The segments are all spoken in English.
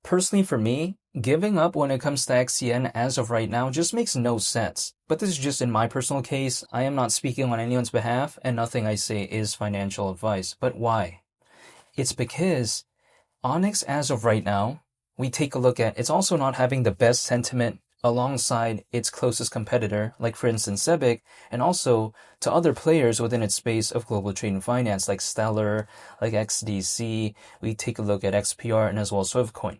Personally, for me, giving up when it comes to XCN as of right now just makes no sense. But this is just in my personal case. I am not speaking on anyone's behalf, and nothing I say is financial advice. But why? It's because Onyx, as of right now, we take a look at, it's also not having the best sentiment alongside its closest competitor, like for instance Zebic, and also to other players within its space of global trade and finance, like Stellar, like XDC. We take a look at XPR and as well as Swiftcoin.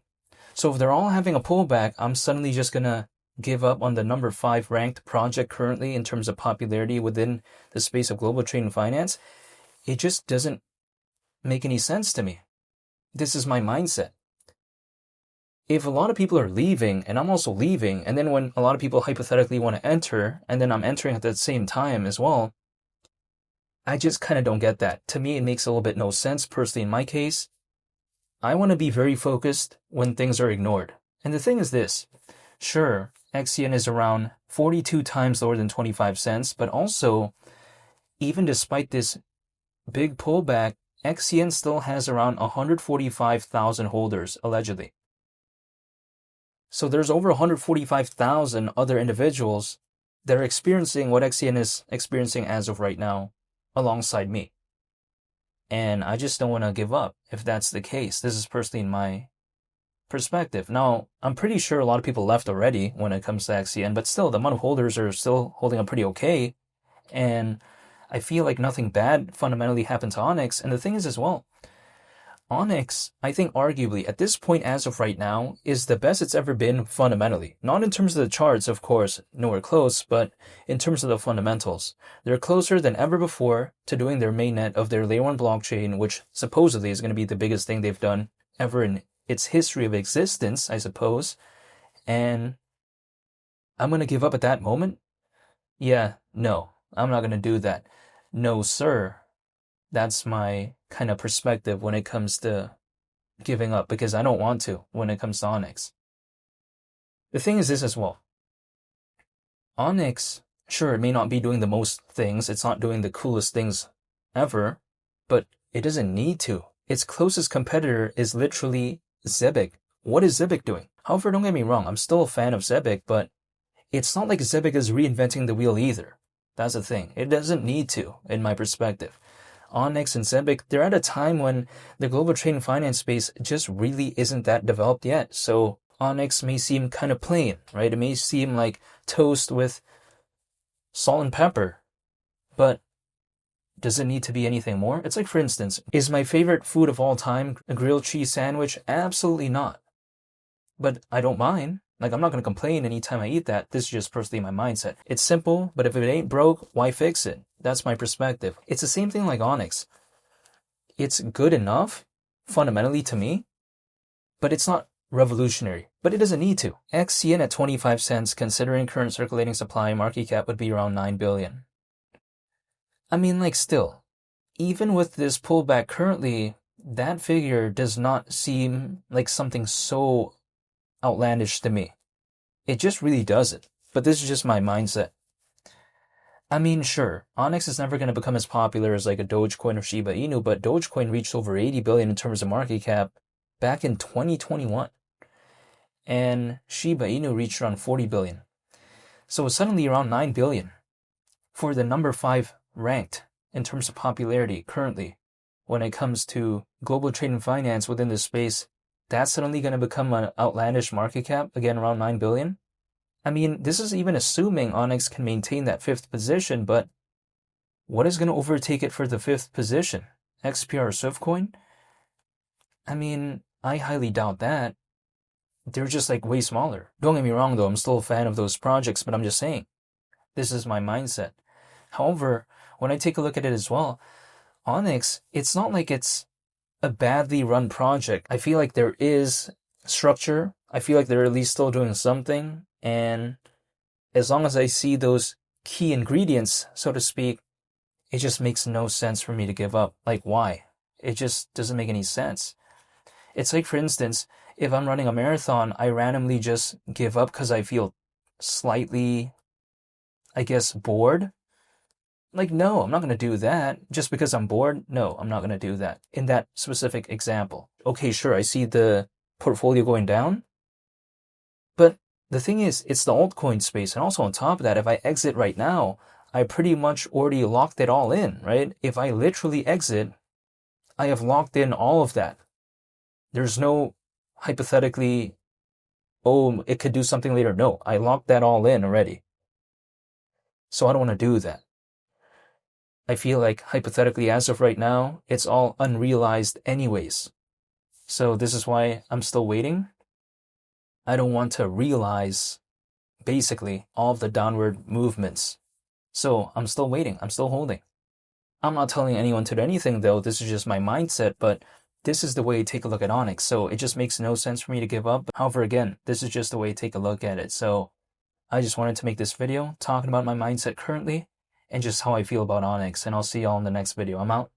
So if they're all having a pullback, I'm suddenly just gonna give up on the number 5 ranked project currently in terms of popularity within the space of global trade and finance. It just doesn't make any sense to me. This is my mindset. If a lot of people are leaving and I'm also leaving, and then when a lot of people hypothetically want to enter, and then I'm entering at the same time as well, I just kind of don't get that. To me, it makes a little bit no sense. Personally, in my case, I want to be very focused when things are ignored. And the thing is this, sure, XCN is around 42 times lower than 25 cents, but also, even despite this big pullback, XCN still has around 145,000 holders, allegedly. So there's over 145,000 other individuals that are experiencing what XCN is experiencing as of right now, alongside me. And I just don't want to give up if that's the case. This is personally in my perspective. Now, I'm pretty sure a lot of people left already when it comes to XCN, but still, the amount of holders are still holding up pretty okay. And I feel like nothing bad fundamentally happened to Onyx. And the thing is as well, Onyx, I think arguably at this point as of right now, is the best it's ever been fundamentally. Not in terms of the charts, of course, nowhere close, but in terms of the fundamentals. They're closer than ever before to doing their mainnet of their layer 1 blockchain, which supposedly is going to be the biggest thing they've done ever in its history of existence, I suppose. And I'm going to give up at that moment? Yeah, no, I'm not going to do that. No, sir. That's my kind of perspective when it comes to giving up, because I don't want to when it comes to Onyx. The thing is this as well. Onyx, sure, it may not be doing the most things. It's not doing the coolest things ever, but it doesn't need to. Its closest competitor is literally Zebic. What is Zebic doing? However, don't get me wrong, I'm still a fan of Zebic, but it's not like Zebic is reinventing the wheel either. That's the thing. It doesn't need to, in my perspective. Onyx and Zebic, they're at a time when the global trade and finance space just really isn't that developed yet. So Onyx may seem kind of plain, right? It may seem like toast with salt and pepper, but does it need to be anything more? It's like, for instance, is my favorite food of all time a grilled cheese sandwich? Absolutely not. But I don't mind. Like, I'm not going to complain anytime I eat that. This is just personally my mindset. It's simple, but if it ain't broke, why fix it? That's my perspective. It's the same thing like Onyx. It's good enough, fundamentally to me, but it's not revolutionary. But it doesn't need to. XCN at 25 cents, considering current circulating supply, market cap would be around 9 billion. I mean, like, still, even with this pullback currently, that figure does not seem like something so outlandish to me. It just really doesn't. But this is just my mindset. I mean, sure, Onyx is never going to become as popular as like a Dogecoin or Shiba Inu, but Dogecoin reached over 80 billion in terms of market cap back in 2021. And Shiba Inu reached around 40 billion. So it's suddenly around 9 billion for the number 5 ranked in terms of popularity currently when it comes to global trade and finance within this space. That's suddenly going to become an outlandish market cap, again around 9 billion. I mean, this is even assuming Onyx can maintain that 5th position, but what is going to overtake it for the 5th position? XPR or Swiftcoin? I mean, I highly doubt that. They're just like way smaller. Don't get me wrong though, I'm still a fan of those projects, but I'm just saying, this is my mindset. However, when I take a look at it as well, Onyx, it's not like it's a badly run project. I feel like there is structure. I feel like they're at least still doing something. And as long as I see those key ingredients, so to speak, it just makes no sense for me to give up. Like, why? It just doesn't make any sense. It's like, for instance, if I'm running a marathon, I randomly just give up because I feel slightly, I guess, bored. Like, no, I'm not going to do that. Just because I'm bored? No, I'm not going to do that. In that specific example. Okay, sure, I see the portfolio going down. But the thing is, it's the altcoin space. And also on top of that, if I exit right now, I pretty much already locked it all in, right? If I literally exit, I have locked in all of that. There's no hypothetically, oh, it could do something later. No, I locked that all in already. So I don't want to do that. I feel like hypothetically, as of right now, it's all unrealized anyways. So this is why I'm still waiting. I don't want to realize basically all of the downward movements. So I'm still waiting. I'm still holding. I'm not telling anyone to do anything though. This is just my mindset, but this is the way to take a look at Onyx. So it just makes no sense for me to give up. However, again, this is just the way to take a look at it. So I just wanted to make this video talking about my mindset currently and just how I feel about Onyx. And I'll see y'all in the next video. I'm out.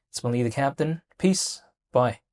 It's been Lee the Captain. Peace. Bye.